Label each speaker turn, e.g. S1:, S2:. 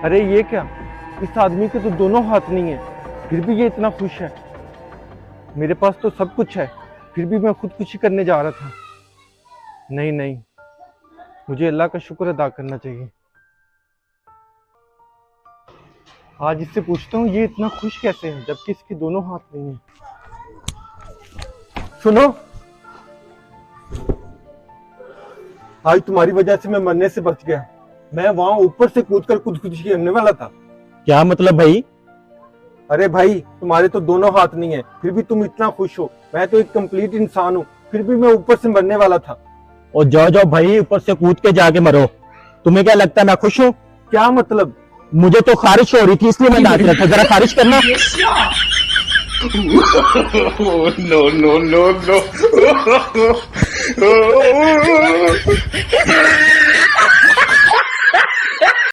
S1: अरे ये क्या, इस आदमी के तो दोनों हाथ नहीं है, फिर भी ये इतना खुश है। मेरे पास तो सब कुछ है, फिर भी मैं खुदकुशी करने जा रहा था। नहीं नहीं, मुझे अल्लाह का शुक्र अदा करना चाहिए। आज इससे पूछता हूँ ये इतना खुश कैसे है जबकि इसके दोनों हाथ नहीं है। सुनो, आज तुम्हारी वजह से मैं मरने से बच गया। मैं वहां ऊपर से कूदकर खुदकुशी करने वाला था।
S2: क्या मतलब भाई?
S1: अरे भाई, तुम्हारे तो दोनों हाथ नहीं है, फिर भी तुम इतना खुश हो। मैं तो एक कंप्लीट इंसान हूँ, फिर भी मैं ऊपर से मरने वाला था।
S2: और जाओ जाओ भाई, ऊपर से कूद के जाके मरो। तुम्हें क्या लगता है मैं खुश हूँ?
S1: क्या मतलब?
S2: मुझे तो खारिश हो रही थी इसलिए मैं नाच रहा था। जरा खारिश करना।
S3: no, no.